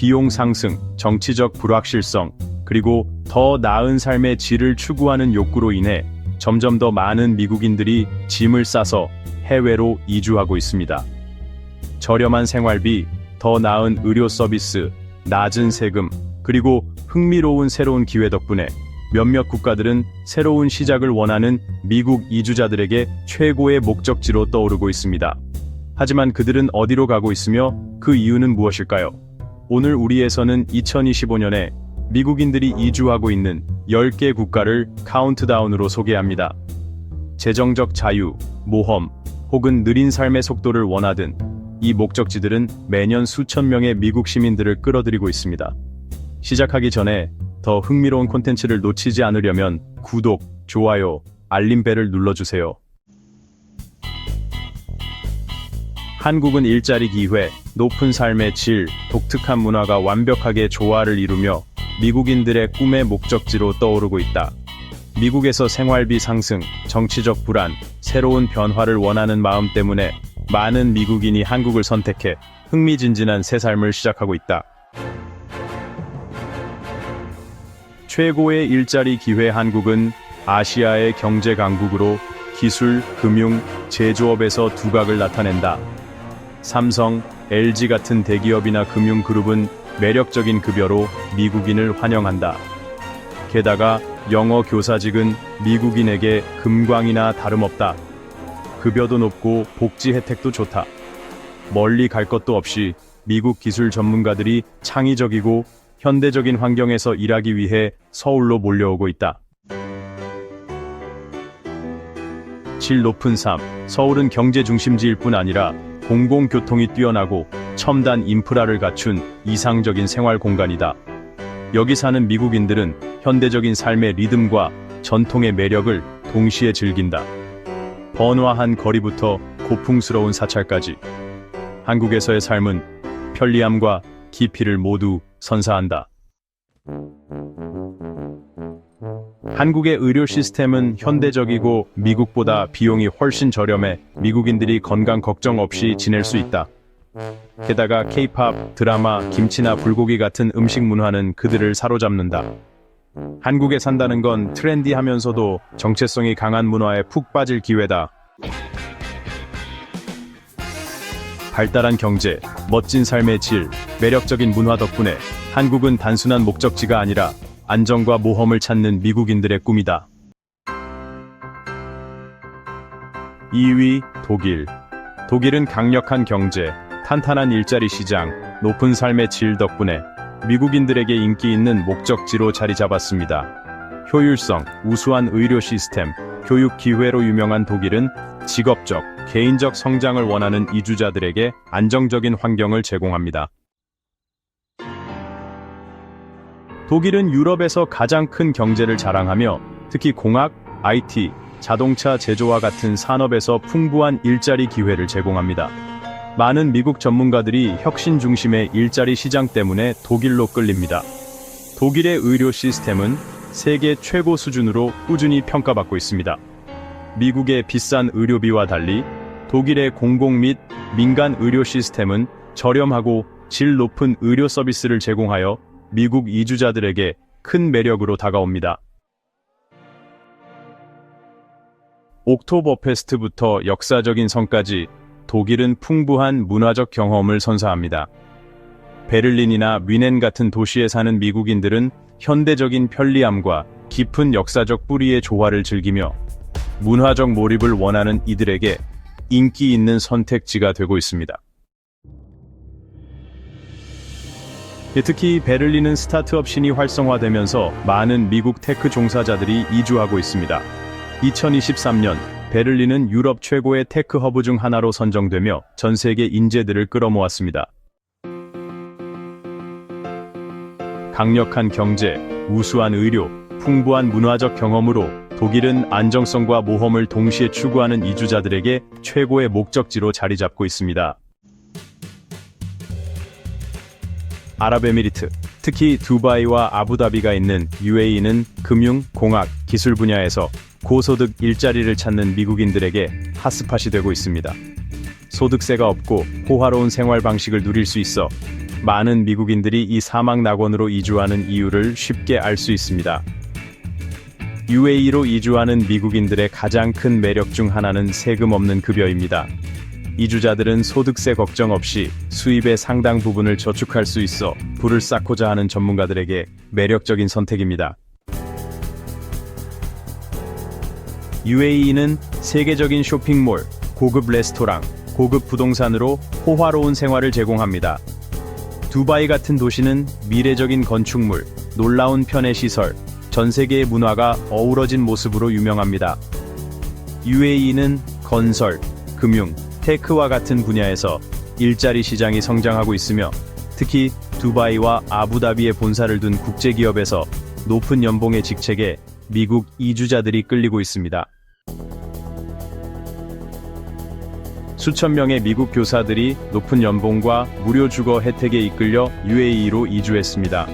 비용 상승, 정치적 불확실성, 그리고 더 나은 삶의 질을 추구하는 욕구로 인해 점점 더 많은 미국인들이 짐을 싸서 해외로 이주하고 있습니다. 저렴한 생활비, 더 나은 의료 서비스, 낮은 세금, 그리고 흥미로운 새로운 기회 덕분에 몇몇 국가들은 새로운 시작을 원하는 미국 이주자들에게 최고의 목적지로 떠오르고 있습니다. 하지만 그들은 어디로 가고 있으며 그 이유는 무엇일까요? 오늘 우리에서는 2025년에 미국인들이 이주하고 있는 10개 국가를 카운트다운으로 소개합니다. 재정적 자유, 모험, 혹은 느린 삶의 속도를 원하든 이 목적지들은 매년 수천 명의 미국 시민들을 끌어들이고 있습니다. 시작하기 전에 더 흥미로운 콘텐츠를 놓치지 않으려면 구독, 좋아요, 알림벨을 눌러주세요. 한국은 일자리 기회, 높은 삶의 질, 독특한 문화가 완벽하게 조화를 이루며 미국인들의 꿈의 목적지로 떠오르고 있다. 미국에서 생활비 상승, 정치적 불안, 새로운 변화를 원하는 마음 때문에 많은 미국인이 한국을 선택해 흥미진진한 새 삶을 시작하고 있다. 최고의 일자리 기회 한국은 아시아의 경제 강국으로 기술, 금융, 제조업에서 두각을 나타낸다. 삼성, LG 같은 대기업이나 금융그룹은 매력적인 급여로 미국인을 환영한다. 게다가 영어 교사직은 미국인에게 금광이나 다름없다. 급여도 높고 복지 혜택도 좋다. 멀리 갈 것도 없이 미국 기술 전문가들이 창의적이고 현대적인 환경에서 일하기 위해 서울로 몰려오고 있다. 질 높은 삶, 서울은 경제 중심지일 뿐 아니라 공공교통이 뛰어나고 첨단 인프라를 갖춘 이상적인 생활 공간이다. 여기 사는 미국인들은 현대적인 삶의 리듬과 전통의 매력을 동시에 즐긴다. 번화한 거리부터 고풍스러운 사찰까지 한국에서의 삶은 편리함과 깊이를 모두 선사한다. 한국의 의료 시스템은 현대적이고 미국보다 비용이 훨씬 저렴해 미국인들이 건강 걱정 없이 지낼 수 있다. 게다가 K-팝, 드라마, 김치나 불고기 같은 음식 문화는 그들을 사로잡는다. 한국에 산다는 건 트렌디하면서도 정체성이 강한 문화에 푹 빠질 기회다. 발달한 경제, 멋진 삶의 질, 매력적인 문화 덕분에 한국은 단순한 목적지가 아니라 안정과 모험을 찾는 미국인들의 꿈이다. 2위 독일. 독일은 강력한 경제, 탄탄한 일자리 시장, 높은 삶의 질 덕분에 미국인들에게 인기 있는 목적지로 자리 잡았습니다. 효율성, 우수한 의료 시스템, 교육 기회로 유명한 독일은 직업적, 개인적 성장을 원하는 이주자들에게 안정적인 환경을 제공합니다. 독일은 유럽에서 가장 큰 경제를 자랑하며 특히 공학, IT, 자동차 제조와 같은 산업에서 풍부한 일자리 기회를 제공합니다. 많은 미국 전문가들이 혁신 중심의 일자리 시장 때문에 독일로 끌립니다. 독일의 의료 시스템은 세계 최고 수준으로 꾸준히 평가받고 있습니다. 미국의 비싼 의료비와 달리 독일의 공공 및 민간 의료 시스템은 저렴하고 질 높은 의료 서비스를 제공하여 미국 이주자들에게 큰 매력으로 다가옵니다. 옥토버 페스트부터 역사적인 성까지 독일은 풍부한 문화적 경험을 선사합니다. 베를린이나 뮌헨 같은 도시에 사는 미국인들은 현대적인 편리함과 깊은 역사적 뿌리의 조화를 즐기며 문화적 몰입을 원하는 이들에게 인기 있는 선택지가 되고 있습니다. 특히 베를린은 스타트업 씬이 활성화되면서 많은 미국 테크 종사자들이 이주하고 있습니다. 2023년 베를린은 유럽 최고의 테크 허브 중 하나로 선정되며 전 세계 인재들을 끌어모았습니다. 강력한 경제, 우수한 의료, 풍부한 문화적 경험으로 독일은 안정성과 모험을 동시에 추구하는 이주자들에게 최고의 목적지로 자리 잡고 있습니다. 아랍에미리트, 특히 두바이와 아부다비가 있는 UAE는 금융, 공학, 기술 분야에서 고소득 일자리를 찾는 미국인들에게 핫스팟이 되고 있습니다. 소득세가 없고 호화로운 생활 방식을 누릴 수 있어 많은 미국인들이 이 사막 낙원으로 이주하는 이유를 쉽게 알 수 있습니다. UAE로 이주하는 미국인들의 가장 큰 매력 중 하나는 세금 없는 급여입니다. 이주자들은 소득세 걱정 없이 수입의 상당 부분을 저축할 수 있어 부를 쌓고자 하는 전문가들에게 매력적인 선택입니다. UAE는 세계적인 쇼핑몰, 고급 레스토랑, 고급 부동산으로 호화로운 생활을 제공합니다. 두바이 같은 도시는 미래적인 건축물, 놀라운 편의시설, 전 세계의 문화가 어우러진 모습으로 유명합니다. UAE는 건설, 금융, 테크와 같은 분야에서 일자리 시장이 성장하고 있으며 특히 두바이와 아부다비에 본사를 둔 국제기업에서 높은 연봉의 직책에 미국 이주자들이 끌리고 있습니다. 수천 명의 미국 교사들이 높은 연봉과 무료 주거 혜택에 이끌려 UAE로 이주했습니다.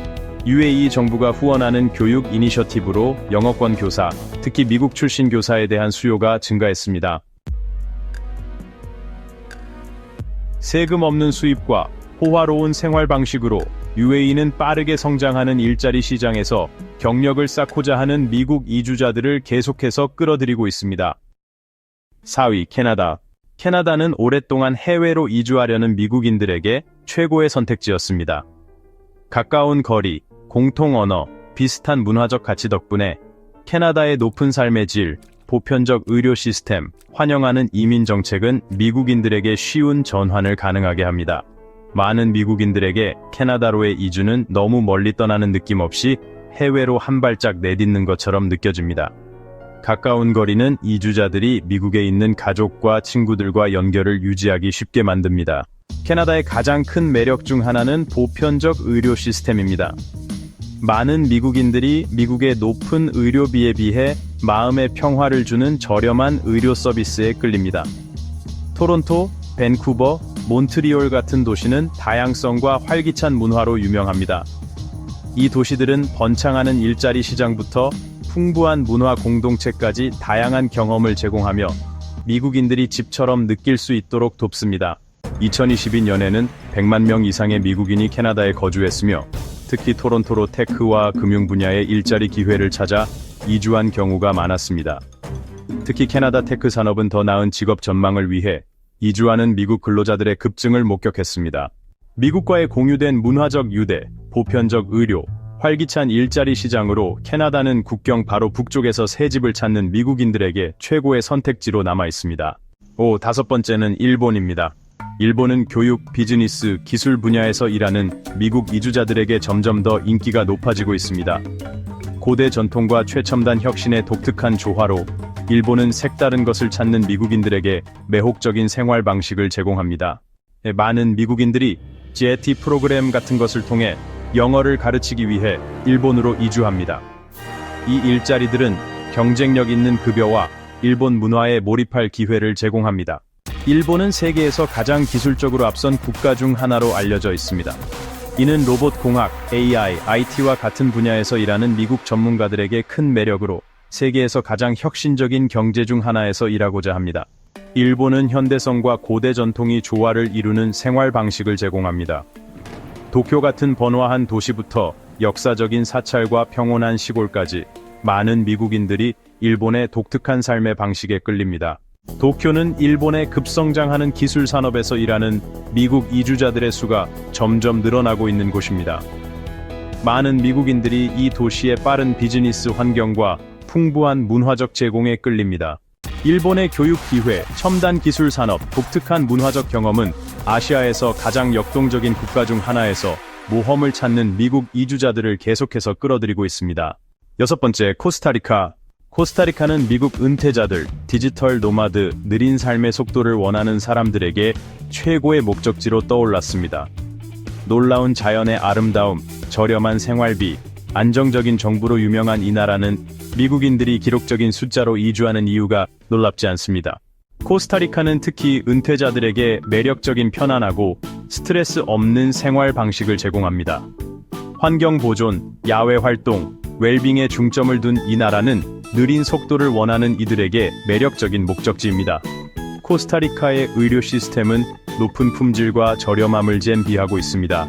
UAE 정부가 후원하는 교육 이니셔티브로 영어권 교사, 특히 미국 출신 교사에 대한 수요가 증가했습니다. 세금 없는 수입과 호화로운 생활 방식으로 UAE는 빠르게 성장하는 일자리 시장에서 경력을 쌓고자 하는 미국 이주자들을 계속해서 끌어들이고 있습니다. 4위, 캐나다. 캐나다는 오랫동안 해외로 이주하려는 미국인들에게 최고의 선택지였습니다. 가까운 거리, 공통 언어, 비슷한 문화적 가치 덕분에 캐나다의 높은 삶의 질, 보편적 의료 시스템, 환영하는 이민 정책은 미국인들에게 쉬운 전환을 가능하게 합니다. 많은 미국인들에게 캐나다로의 이주는 너무 멀리 떠나는 느낌 없이 해외로 한 발짝 내딛는 것처럼 느껴집니다. 가까운 거리는 이주자들이 미국에 있는 가족과 친구들과 연결을 유지하기 쉽게 만듭니다. 캐나다의 가장 큰 매력 중 하나는 보편적 의료 시스템입니다. 많은 미국인들이 미국의 높은 의료비에 비해 마음의 평화를 주는 저렴한 의료 서비스에 끌립니다. 토론토, 밴쿠버, 몬트리올 같은 도시는 다양성과 활기찬 문화로 유명합니다. 이 도시들은 번창하는 일자리 시장부터 풍부한 문화 공동체까지 다양한 경험을 제공하며 미국인들이 집처럼 느낄 수 있도록 돕습니다. 2022년에는 100만 명 이상의 미국인이 캐나다에 거주했으며 특히 토론토로 테크와 금융 분야의 일자리 기회를 찾아 이주한 경우가 많았습니다. 특히 캐나다 테크 산업은 더 나은 직업 전망을 위해 이주하는 미국 근로자들의 급증을 목격했습니다. 미국과의 공유된 문화적 유대, 보편적 의료, 활기찬 일자리 시장으로 캐나다는 국경 바로 북쪽에서 새 집을 찾는 미국인들에게 최고의 선택지로 남아 있습니다. 5번째는 일본입니다. 일본은 교육, 비즈니스, 기술 분야에서 일하는 미국 이주자들에게 점점 더 인기가 높아지고 있습니다. 고대 전통과 최첨단 혁신의 독특한 조화로 일본은 색다른 것을 찾는 미국인들에게 매혹적인 생활 방식을 제공합니다. 많은 미국인들이 JET 프로그램 같은 것을 통해 영어를 가르치기 위해 일본으로 이주합니다. 이 일자리들은 경쟁력 있는 급여와 일본 문화에 몰입할 기회를 제공합니다. 일본은 세계에서 가장 기술적으로 앞선 국가 중 하나로 알려져 있습니다. 이는 로봇공학, AI, IT와 같은 분야에서 일하는 미국 전문가들에게 큰 매력으로 세계에서 가장 혁신적인 경제 중 하나에서 일하고자 합니다. 일본은 현대성과 고대 전통이 조화를 이루는 생활 방식을 제공합니다. 도쿄 같은 번화한 도시부터 역사적인 사찰과 평온한 시골까지 많은 미국인들이 일본의 독특한 삶의 방식에 끌립니다. 도쿄는 일본의 급성장하는 기술 산업에서 일하는 미국 이주자들의 수가 점점 늘어나고 있는 곳입니다. 많은 미국인들이 이 도시의 빠른 비즈니스 환경과 풍부한 문화적 제공에 끌립니다. 일본의 교육 기회, 첨단 기술 산업, 독특한 문화적 경험은 아시아에서 가장 역동적인 국가 중 하나에서 모험을 찾는 미국 이주자들을 계속해서 끌어들이고 있습니다. 6번째, 코스타리카. 코스타리카는 미국 은퇴자들, 디지털 노마드, 느린 삶의 속도를 원하는 사람들에게 최고의 목적지로 떠올랐습니다. 놀라운 자연의 아름다움, 저렴한 생활비, 안정적인 정부로 유명한 이 나라는 미국인들이 기록적인 숫자로 이주하는 이유가 놀랍지 않습니다. 코스타리카는 특히 은퇴자들에게 매력적인 편안하고 스트레스 없는 생활 방식을 제공합니다. 환경 보존, 야외 활동, 웰빙에 중점을 둔 이 나라는 느린 속도를 원하는 이들에게 매력적인 목적지입니다. 코스타리카의 의료 시스템은 높은 품질과 저렴함을 잼비하고 있습니다.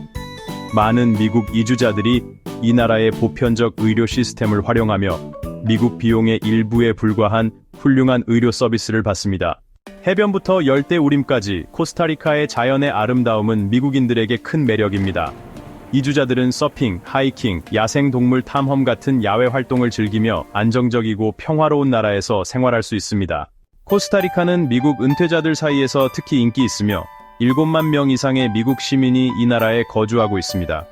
많은 미국 이주자들이 이 나라의 보편적 의료 시스템을 활용하며 미국 비용의 일부에 불과한 훌륭한 의료 서비스를 받습니다. 해변부터 열대우림까지 코스타리카의 자연의 아름다움은 미국인들에게 큰 매력입니다. 이주자들은 서핑, 하이킹, 야생동물 탐험 같은 야외 활동을 즐기며 안정적이고 평화로운 나라에서 생활할 수 있습니다. 코스타리카는 미국 은퇴자들 사이에서 특히 인기 있으며 7만 명 이상의 미국 시민이 이 나라에 거주하고 있습니다.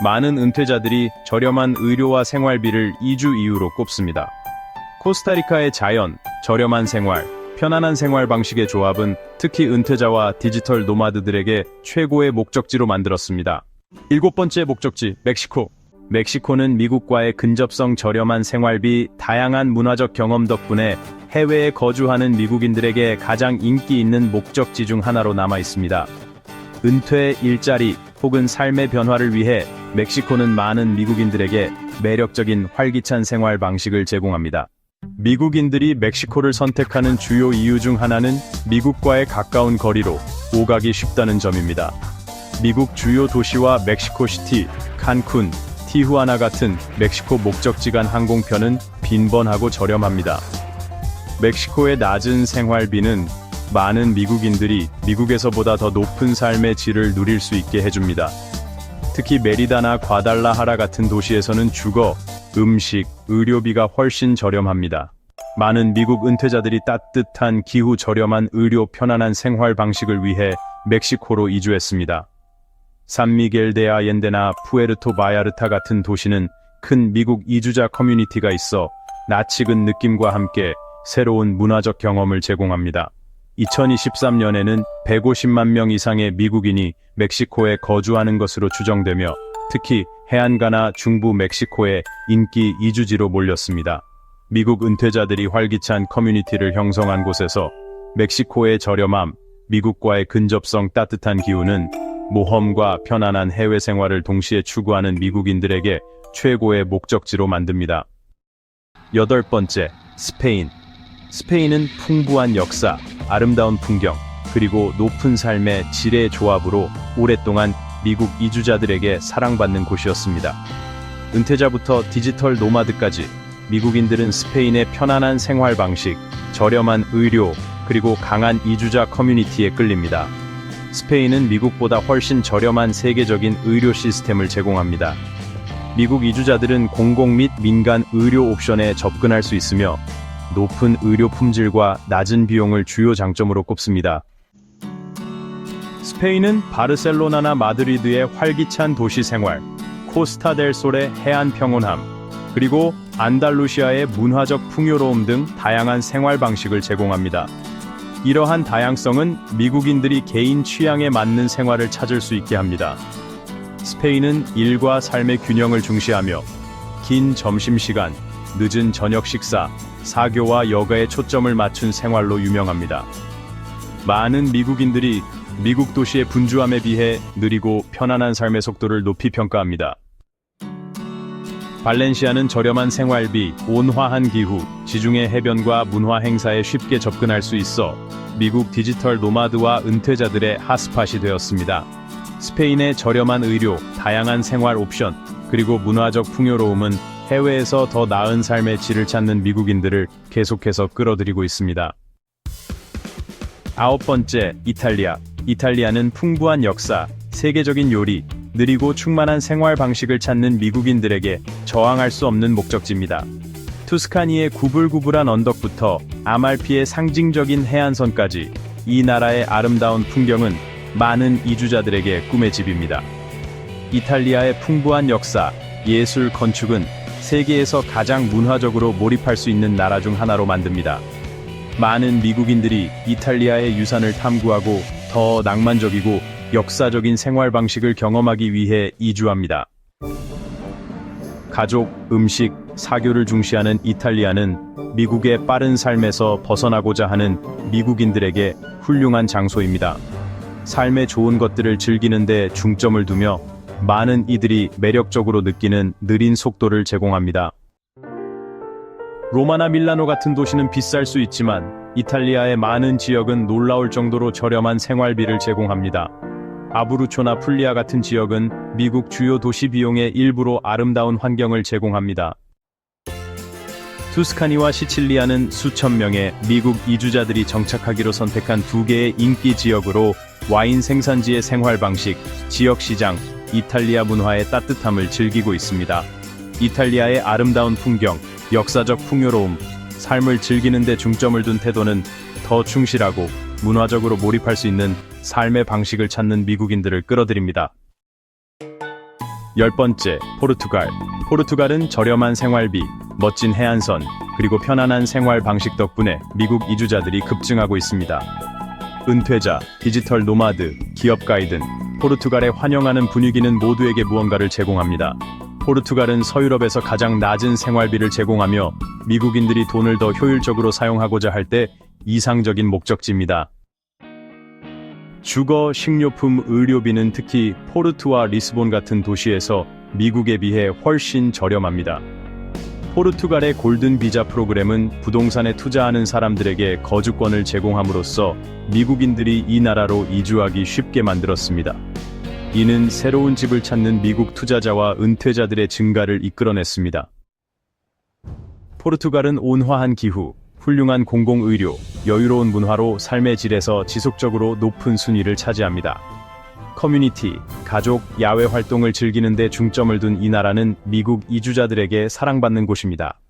많은 은퇴자들이 저렴한 의료와 생활비를 이주 이유로 꼽습니다. 코스타리카의 자연, 저렴한 생활, 편안한 생활 방식의 조합은 특히 은퇴자와 디지털 노마드들에게 최고의 목적지로 만들었습니다. 7번째 목적지, 멕시코. 멕시코는 미국과의 근접성, 저렴한 생활비, 다양한 문화적 경험 덕분에 해외에 거주하는 미국인들에게 가장 인기 있는 목적지 중 하나로 남아 있습니다. 은퇴, 일자리 혹은 삶의 변화를 위해 멕시코는 많은 미국인들에게 매력적인 활기찬 생활 방식을 제공합니다. 미국인들이 멕시코를 선택하는 주요 이유 중 하나는 미국과의 가까운 거리로 오가기 쉽다는 점입니다. 미국 주요 도시와 멕시코시티, 칸쿤, 티후아나 같은 멕시코 목적지 간 항공편은 빈번하고 저렴합니다. 멕시코의 낮은 생활비는 많은 미국인들이 미국에서보다 더 높은 삶의 질을 누릴 수 있게 해줍니다. 특히 메리다나 과달라하라 같은 도시에서는 주거, 음식, 의료비가 훨씬 저렴합니다. 많은 미국 은퇴자들이 따뜻한 기후, 저렴한 의료, 편안한 생활 방식을 위해 멕시코로 이주했습니다. 산미겔 데 아옌데나 푸에르토 바야르타 같은 도시는 큰 미국 이주자 커뮤니티가 있어 낯익은 느낌과 함께 새로운 문화적 경험을 제공합니다. 2023년에는 150만 명 이상의 미국인이 멕시코에 거주하는 것으로 추정되며 특히 해안가나 중부 멕시코의 인기 이주지로 몰렸습니다. 미국 은퇴자들이 활기찬 커뮤니티를 형성한 곳에서 멕시코의 저렴함, 미국과의 근접성, 따뜻한 기후는 모험과 편안한 해외 생활을 동시에 추구하는 미국인들에게 최고의 목적지로 만듭니다. 8번째, 스페인. 스페인은 풍부한 역사, 아름다운 풍경, 그리고 높은 삶의 질의 조합으로 오랫동안 미국 이주자들에게 사랑받는 곳이었습니다. 은퇴자부터 디지털 노마드까지 미국인들은 스페인의 편안한 생활 방식, 저렴한 의료, 그리고 강한 이주자 커뮤니티에 끌립니다. 스페인은 미국보다 훨씬 저렴한 세계적인 의료 시스템을 제공합니다. 미국 이주자들은 공공 및 민간 의료 옵션에 접근할 수 있으며 높은 의료 품질과 낮은 비용을 주요 장점으로 꼽습니다. 스페인은 바르셀로나나 마드리드의 활기찬 도시 생활, 코스타델솔의 해안 평온함, 그리고 안달루시아의 문화적 풍요로움 등 다양한 생활 방식을 제공합니다. 이러한 다양성은 미국인들이 개인 취향에 맞는 생활을 찾을 수 있게 합니다. 스페인은 일과 삶의 균형을 중시하며 긴 점심시간, 늦은 저녁 식사, 사교와 여가에 초점을 맞춘 생활로 유명합니다. 많은 미국인들이 미국 도시의 분주함에 비해 느리고 편안한 삶의 속도를 높이 평가합니다. 발렌시아는 저렴한 생활비, 온화한 기후, 지중해 해변과 문화 행사에 쉽게 접근할 수 있어 미국 디지털 노마드와 은퇴자들의 핫스팟이 되었습니다. 스페인의 저렴한 의료, 다양한 생활 옵션, 그리고 문화적 풍요로움은 해외에서 더 나은 삶의 질을 찾는 미국인들을 계속해서 끌어들이고 있습니다. 9번째, 이탈리아. 이탈리아는 풍부한 역사, 세계적인 요리, 느리고 충만한 생활 방식을 찾는 미국인들에게 저항할 수 없는 목적지입니다. 투스카니의 구불구불한 언덕부터 아말피의 상징적인 해안선까지 이 나라의 아름다운 풍경은 많은 이주자들에게 꿈의 집입니다. 이탈리아의 풍부한 역사, 예술, 건축은 세계에서 가장 문화적으로 몰입할 수 있는 나라 중 하나로 만듭니다. 많은 미국인들이 이탈리아의 유산을 탐구하고 더 낭만적이고 역사적인 생활 방식을 경험하기 위해 이주합니다. 가족, 음식, 사교를 중시하는 이탈리아는 미국의 빠른 삶에서 벗어나고자 하는 미국인들에게 훌륭한 장소입니다. 삶의 좋은 것들을 즐기는 데 중점을 두며 많은 이들이 매력적으로 느끼는 느린 속도를 제공합니다. 로마나 밀라노 같은 도시는 비쌀 수 있지만 이탈리아의 많은 지역은 놀라울 정도로 저렴한 생활비를 제공합니다. 아브루초나 풀리아 같은 지역은 미국 주요 도시 비용의 일부로 아름다운 환경을 제공합니다. 투스카니와 시칠리아는 수천 명의 미국 이주자들이 정착하기로 선택한 두 개의 인기 지역으로 와인 생산지의 생활 방식, 지역 시장, 이탈리아 문화의 따뜻함을 즐기고 있습니다. 이탈리아의 아름다운 풍경, 역사적 풍요로움, 삶을 즐기는 데 중점을 둔 태도는 더 충실하고 문화적으로 몰입할 수 있는 삶의 방식을 찾는 미국인들을 끌어들입니다. 10번째, 포르투갈. 포르투갈은 저렴한 생활비, 멋진 해안선, 그리고 편안한 생활 방식 덕분에 미국 이주자들이 급증하고 있습니다. 은퇴자, 디지털 노마드, 기업 가이드, 포르투갈에 환영하는 분위기는 모두에게 무언가를 제공합니다. 포르투갈은 서유럽에서 가장 낮은 생활비를 제공하며 미국인들이 돈을 더 효율적으로 사용하고자 할 때 이상적인 목적지입니다. 주거, 식료품, 의료비는 특히 포르투와 리스본 같은 도시에서 미국에 비해 훨씬 저렴합니다. 포르투갈의 골든 비자 프로그램은 부동산에 투자하는 사람들에게 거주권을 제공함으로써 미국인들이 이 나라로 이주하기 쉽게 만들었습니다. 이는 새로운 집을 찾는 미국 투자자와 은퇴자들의 증가를 이끌어냈습니다. 포르투갈은 온화한 기후, 훌륭한 공공의료, 여유로운 문화로 삶의 질에서 지속적으로 높은 순위를 차지합니다. 커뮤니티, 가족, 야외 활동을 즐기는 데 중점을 둔 이 나라는 미국 이주자들에게 사랑받는 곳입니다.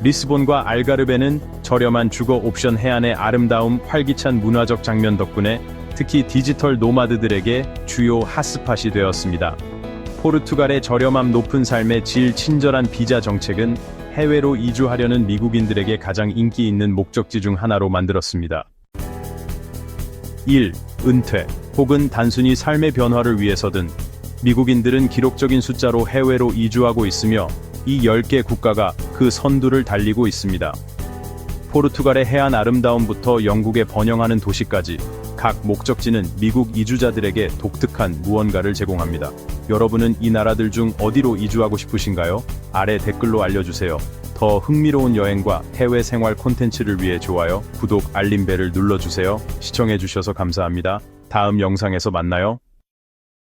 리스본과 알가르베는 저렴한 주거 옵션, 해안의 아름다움, 활기찬 문화적 장면 덕분에 특히 디지털 노마드들에게 주요 핫스팟이 되었습니다. 포르투갈의 저렴함, 높은 삶의 질, 친절한 비자 정책은 해외로 이주하려는 미국인들에게 가장 인기 있는 목적지 중 하나로 만들었습니다. 1. 은퇴, 혹은 단순히 삶의 변화를 위해서든 미국인들은 기록적인 숫자로 해외로 이주하고 있으며 이 10개 국가가 그 선두를 달리고 있습니다. 포르투갈의 해안 아름다움부터 영국의 번영하는 도시까지 각 목적지는 미국 이주자들에게 독특한 무언가를 제공합니다. 여러분은 이 나라들 중 어디로 이주하고 싶으신가요? 아래 댓글로 알려주세요. 더 흥미로운 여행과 해외 생활 콘텐츠를 위해 좋아요, 구독, 알림벨을 눌러주세요. 시청해주셔서 감사합니다. 다음 영상에서 만나요.